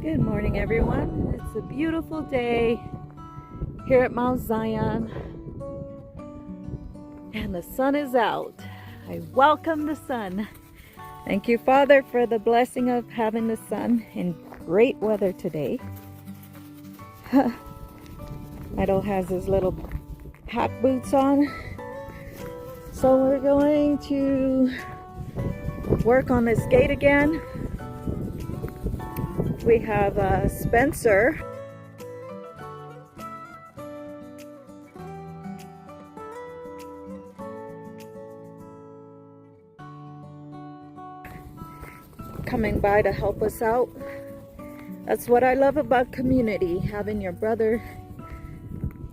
Good morning, everyone. It's a beautiful day here at Mount Zion, and the sun is out. I welcome the sun. Thank you, Father, for the blessing of having the sun in great weather today. Idol has his little hat boots on. So we're going to work on this gate again. We have Spencer. Coming by to help us out. That's what I love about community, having your brother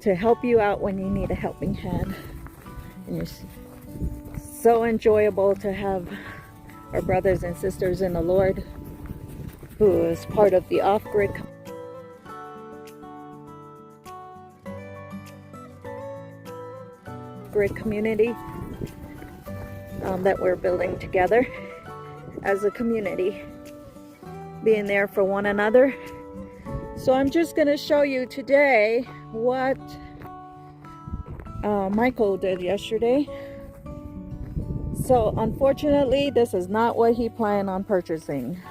to help you out when you need a helping hand. And it's so enjoyable to have our brothers and sisters in the Lord who is part of the off-grid community that we're building together as a community, being there for one another. So I'm just going to show you today what Michael did yesterday. So unfortunately, this is not what he planned on purchasing.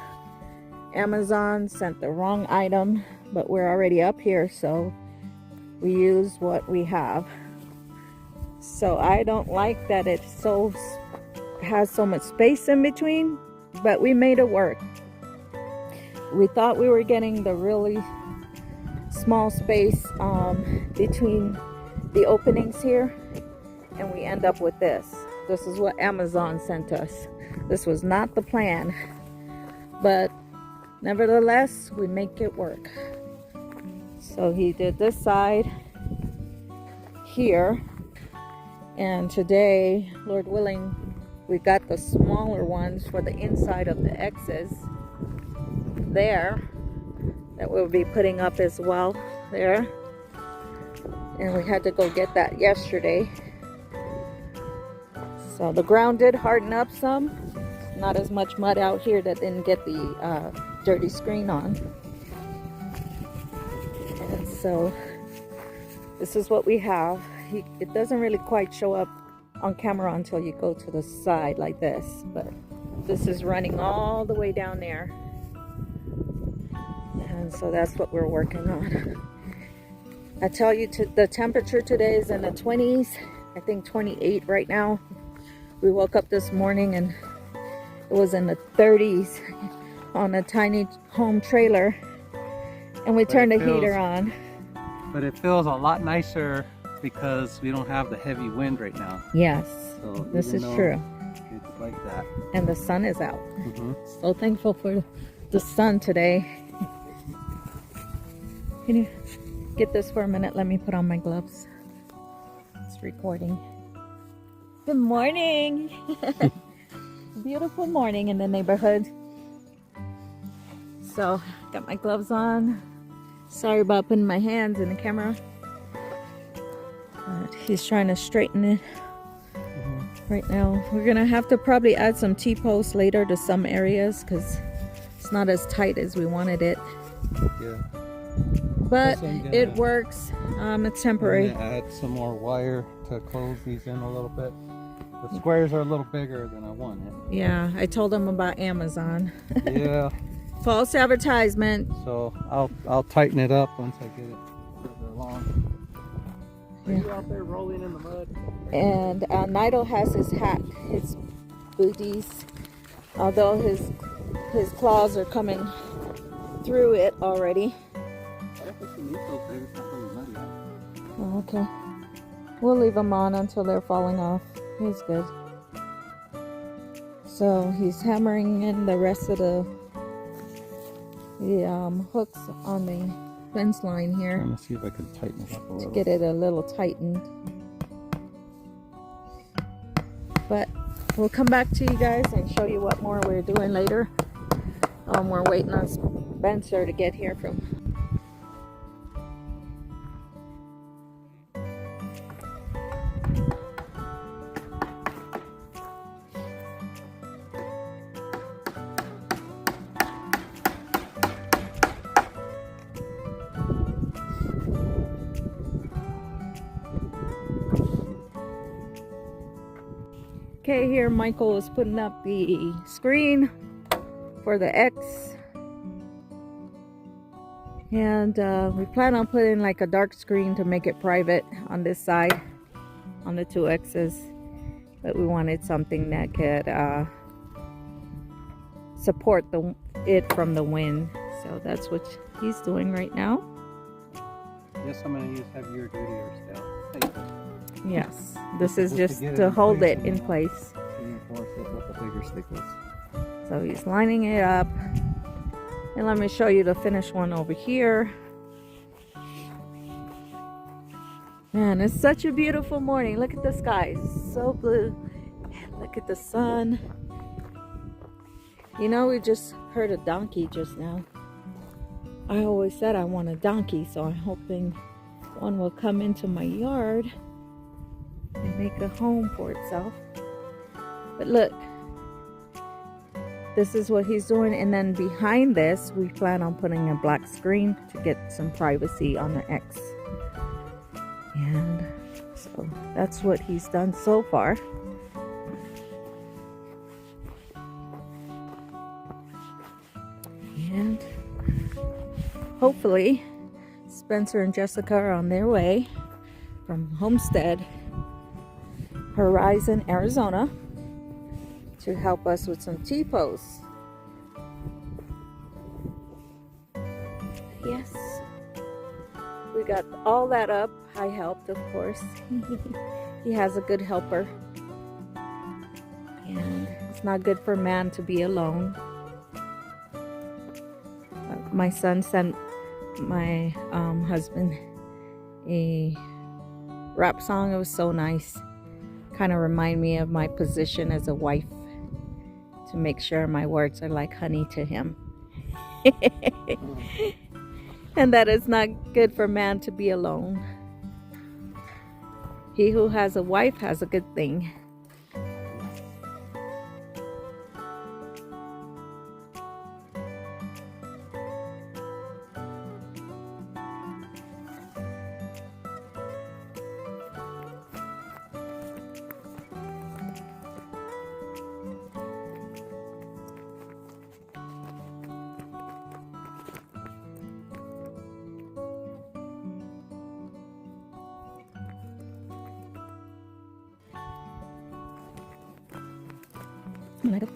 Amazon sent the wrong item, but we're already up here, so we use what we have. So I don't like that it has so much space in between, but we made it work. We thought we were getting the really small space between the openings here, and we end up with this. This is what Amazon sent us. This was not the plan, but nevertheless, we make it work. So he did this side here, and today, Lord willing, we got the smaller ones for the inside of the X's there that we'll be putting up as well there. And we had to go get that yesterday. So the ground did harden up some. Not as much mud out here that didn't get the dirty screen on. And so this is what we have. It doesn't really quite show up on camera until you go to the side like this, but this is running all the way down there, and so that's what we're working on. I tell you, the temperature today is in the 20s. I think 28 right now. We woke up this morning and it was in the 30s on a tiny home trailer, and we turned the heater on. But it feels a lot nicer because we don't have the heavy wind right now. Yes, so this is true. It's like that. And the sun is out. So thankful for the sun today. Can you get this for a minute? Let me put on my gloves. It's recording. Good morning. Beautiful morning in the neighborhood. So got my gloves on. Sorry about putting my hands in the camera. But he's trying to straighten it right now. We're gonna have to probably add some T-posts later to some areas because it's not as tight as we wanted it. Yeah. But it works. It's temporary. I'm gonna add some more wire to close these in a little bit. The squares are a little bigger than I wanted. Yeah, I told him about Amazon. Yeah. False advertisement. So I'll tighten it up once I get it further along. Are you out there rolling in the mud? And Nidal has his hat, his booties, although his claws are coming through it already. Oh, okay. We'll leave them on until they're falling off. He's good. So he's hammering in the rest of the hooks on the fence line here. I'm gonna see if I can tighten it up a little. To get it a little tightened. But we'll come back to you guys and show you what more we're doing later. We're waiting on Spencer to get here from Okay, here Michael is putting up the screen for the X. And we plan on putting like a dark screen to make it private on this side, on the two X's. But we wanted something that could support it from the wind. So that's what he's doing right now. Yes, I'm going to use heavier duty or steel. Yes, this is just to hold it in place. Reinforce it with a bigger stickles. So he's lining it up. And let me show you the finished one over here. Man, it's such a beautiful morning. Look at the sky, it's so blue. And look at the sun. You know, we just heard a donkey just now. I always said I want a donkey, so I'm hoping one will come into my yard and make a home for itself. But look, this is what he's doing, and then behind this we plan on putting a black screen to get some privacy on the X. And so that's what he's done so far. And hopefully Spencer and Jessica are on their way from Homestead, Horizon, Arizona, to help us with some T-posts. Yes, we got all that up. I helped, of course. He has a good helper. And it's not good for man to be alone. My son sent my husband a rap song. It was so nice. Kind of remind me of my position as a wife, to make sure my words are like honey to him. And that it's not good for man to be alone. He who has a wife has a good thing. Come on, Michael.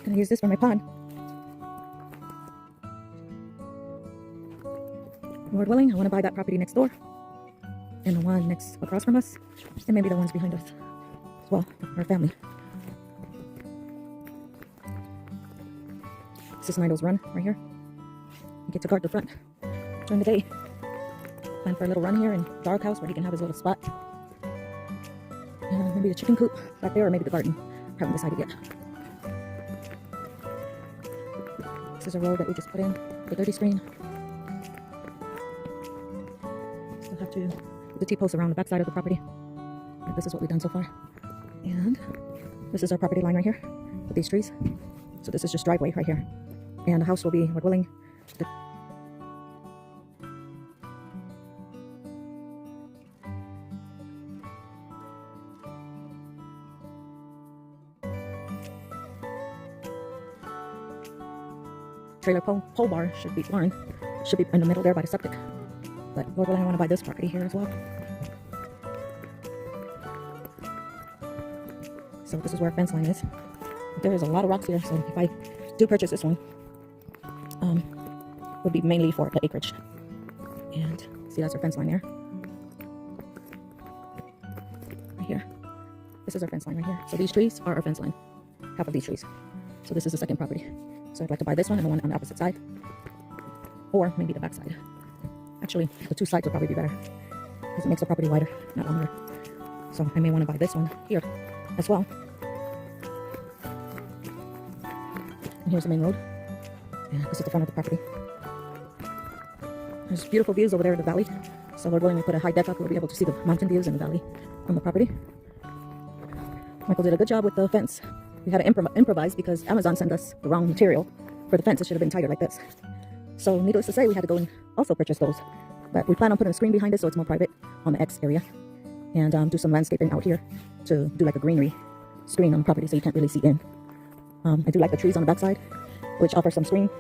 Gonna use this for my pond. Lord willing, I want to buy that property next door, and the one next across from us, and maybe the ones behind us as well, our family. This is Nido's run right here. You get to guard the front during the day. Plan for a little run here in doghouse where he can have his little spot. Maybe the chicken coop back there, or maybe the garden. Haven't decided yet. This is a road that we just put in, the dirty screen. Still have to put the T-posts around the back side of the property. But this is what we've done so far. And this is our property line right here with these trees. So this is just driveway right here. And the house will be, Lord willing, trailer pole bar should be in the middle there by the septic. But Lord willing, I want to buy this property here as well. So this is where our fence line is. There is a lot of rocks here, so if I do purchase this one, would be mainly for the acreage. And see, that's our fence line there. Right here. This is our fence line right here. So these trees are our fence line. Half of these trees. So this is the second property. So I'd like to buy this one and the one on the opposite side. Or maybe the back side. Actually, the two sides would probably be better, because it makes the property wider, not longer. So I may want to buy this one here as well. And here's the main road. And this is the front of the property. There's beautiful views over there in the valley. So Lord willing, we put a high deck up, we'll be able to see the mountain views in the valley from the property. Michael did a good job with the fence. We had to improvise because Amazon sent us the wrong material for the fence. It should have been tighter like this. So needless to say, we had to go and also purchase those. But we plan on putting a screen behind it so it's more private on the X area. And do some landscaping out here to do like a greenery screen on the property so you can't really see in. I do like the trees on the backside, which offer some screen.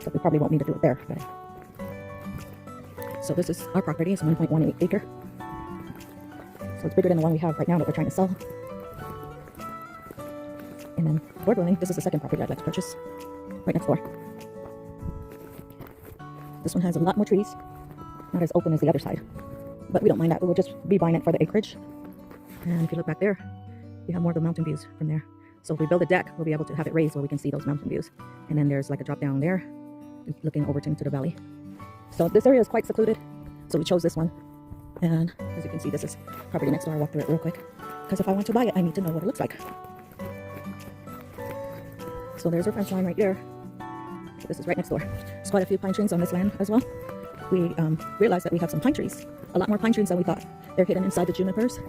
But we probably won't need to do it there. But... So this is our property. It's 1.18 acre. So it's bigger than the one we have right now that we're trying to sell. And then, Lord willing, this is the second property I'd like to purchase, right next door. This one has a lot more trees, not as open as the other side, but we don't mind that. We'll just be buying it for the acreage. And if you look back there, we have more of the mountain views from there. So if we build a deck, we'll be able to have it raised where we can see those mountain views. And then there's like a drop down there, looking over into the valley. So this area is quite secluded, so we chose this one. And as you can see, this is property next door. I'll walk through it real quick, because if I want to buy it, I need to know what it looks like. So there's our fence line right there. So this is right next door. There's quite a few pine trees on this land as well. We realized that we have some pine trees, a lot more pine trees than we thought. They're hidden inside the junipers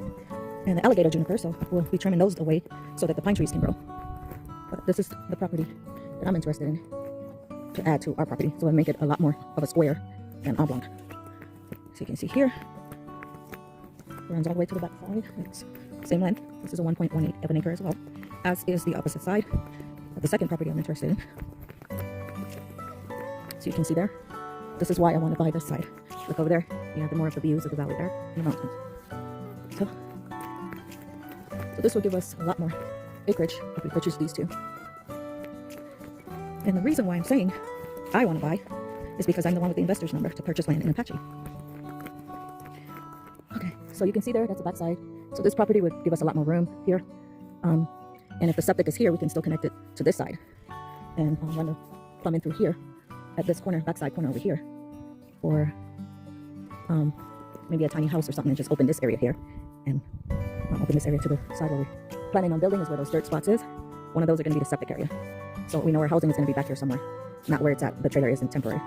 and the alligator juniper, so we'll be trimming those away so that the pine trees can grow. But this is the property that I'm interested in to add to our property, so we'll make it a lot more of a square than oblong. So you can see here, it runs all the way to the back side. It's same length. This is a 1.18 of an acre as well, as is the opposite side of the second property I'm interested in. So you can see there, this is why I want to buy this side. Look over there, you have more of the views of the valley there and the mountains. So this will give us a lot more acreage if we purchase these two. And the reason why I'm saying I want to buy is because I'm the one with the investor's number to purchase land in Apache. Okay, so you can see there, that's the back side. So this property would give us a lot more room here. And if the septic is here, we can still connect it to this side and run the plumbing through here at this corner, backside corner over here, or maybe a tiny house or something, and just open this area here and open this area to the side where we're planning on building is where those dirt spots is. One of those are going to be the septic area. So we know our housing is going to be back here somewhere, not where it's at. The trailer isn't temporary.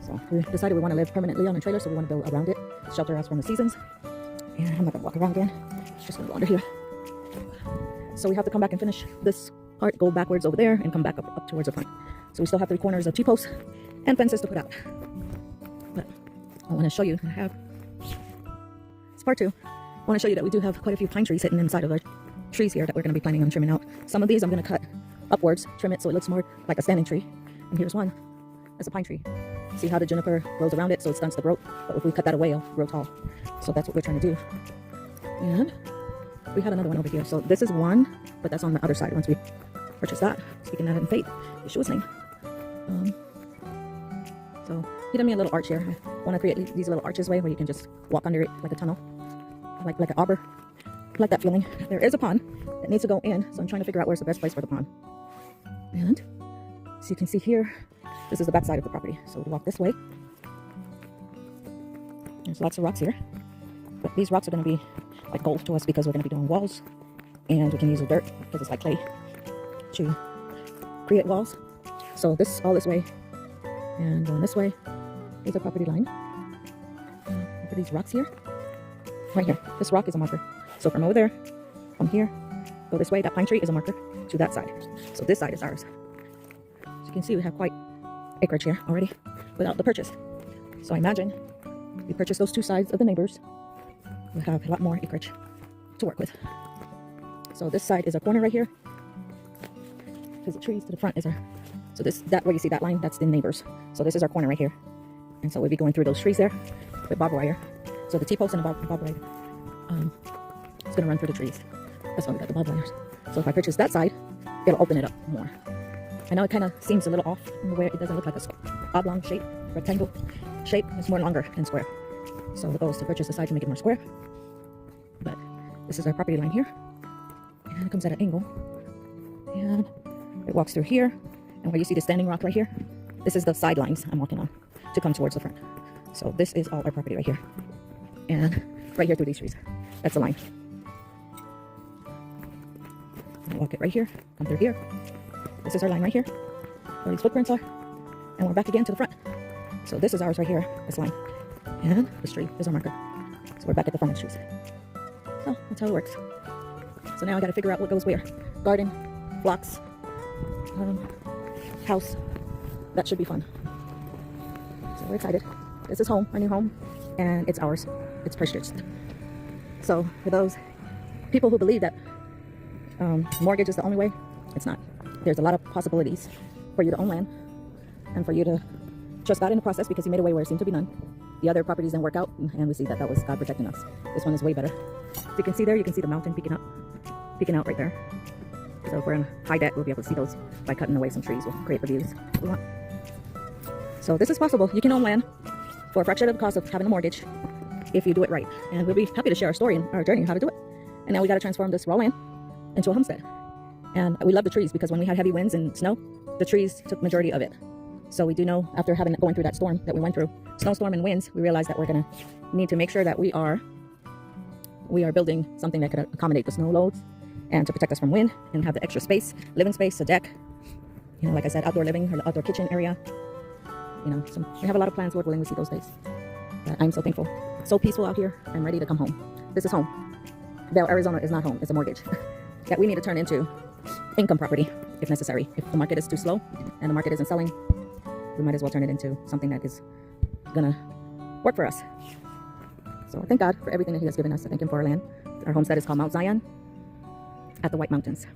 So we decided we want to live permanently on a trailer, so we want to build around it, shelter us from the seasons. And I'm not going to walk around again. Just going to go under here. So we have to come back and finish this part, go backwards over there, and come back up towards the front. So we still have 3 corners of T-posts and fences to put out. But I want to show you, it's part 2. I want to show you that we do have quite a few pine trees hidden inside of our trees here that we're going to be planning on trimming out. Some of these I'm going to cut upwards, trim it so it looks more like a standing tree. And here's one, that's a pine tree. See how the juniper grows around it so it stunts the growth? But if we cut that away, it'll grow tall. So that's what we're trying to do. And we had another one over here. So this is one, but that's on the other side once we purchase that. Speaking that in faith, Yeshua's name. So he did me a little arch here. I want to create these little arches way where you can just walk under it like a tunnel, like an arbor. I like that feeling. There is a pond that needs to go in, so I'm trying to figure out where's the best place for the pond. And so you can see here, this is the back side of the property. So we'll walk this way. There's lots of rocks here, but these rocks are going to be like gold to us because we're going to be doing walls, and we can use the dirt because it's like clay to create walls. So this all this way and going this way is a property line. Look at these rocks here. Right here, this rock is a marker. So from over there, from here, go this way, that pine tree is a marker to that side. So this side is ours. As you can see, we have quite acreage here already without the purchase. So I imagine we purchase those 2 sides of the neighbors, we'll have a lot more acreage to work with. So this side is a corner right here, because the trees to the front is our, so that where you see that line, that's the neighbors. So this is our corner right here. And so we'll be going through those trees there with barbed wire. So the T-post and the barbed wire, it's going to run through the trees. That's why we got the bulb wires. So if I purchase that side, it'll open it up more. I know it kind of seems a little off in the way it doesn't look like a oblong shape, rectangle shape. It's more longer than square. So the goal is to purchase the side to make it more square. But this is our property line here. And it comes at an angle. And it walks through here. And where you see the standing rock right here, this is the sidelines I'm walking on to come towards the front. So this is all our property right here. And right here through these trees. That's the line. I walk it right here, come through here. This is our line right here, where these footprints are. And we're back again to the front. So this is ours right here, this line. And this tree is our marker. So we're back at the front of the trees. So that's how it works. So now I gotta figure out what goes where. Garden, blocks, house. That should be fun. So we're excited. This is home, our new home, and it's ours. It's purchased. So for those people who believe that mortgage is the only way, it's not. There's a lot of possibilities for you to own land and for you to trust God in the process, because he made a way where it seemed to be none. The other properties didn't work out, and we see that that was God protecting us. This one is way better. So you can see there, you can see the mountain peeking out right there. So if we're in high deck, we'll be able to see those by cutting away some trees. We'll create the views we want. So this is possible. You can own land for a fraction of the cost of having a mortgage if you do it right. And we'll be happy to share our story and our journey, how to do it. And now we got to transform this raw land into a homestead. And we love the trees, because when we had heavy winds and snow, the trees took majority of it. So we do know, after going through that storm that we went through, snowstorm and winds, we realized that we're going to need to make sure that we are building something that could accommodate the snow loads and to protect us from wind and have the extra space, living space, a deck, you know, like I said, outdoor living or the outdoor kitchen area. You know, so we have a lot of plans. Lord willing, we see those days. But I'm so thankful. It's so peaceful out here. I'm ready to come home. This is home. Bell, Arizona is not home. It's a mortgage that we need to turn into income property if necessary. If the market is too slow and the market isn't selling, we might as well turn it into something that is gonna work for us. So I thank God for everything that he has given us. I thank him for our land. Our homestead is called Mount Zion at the White Mountains.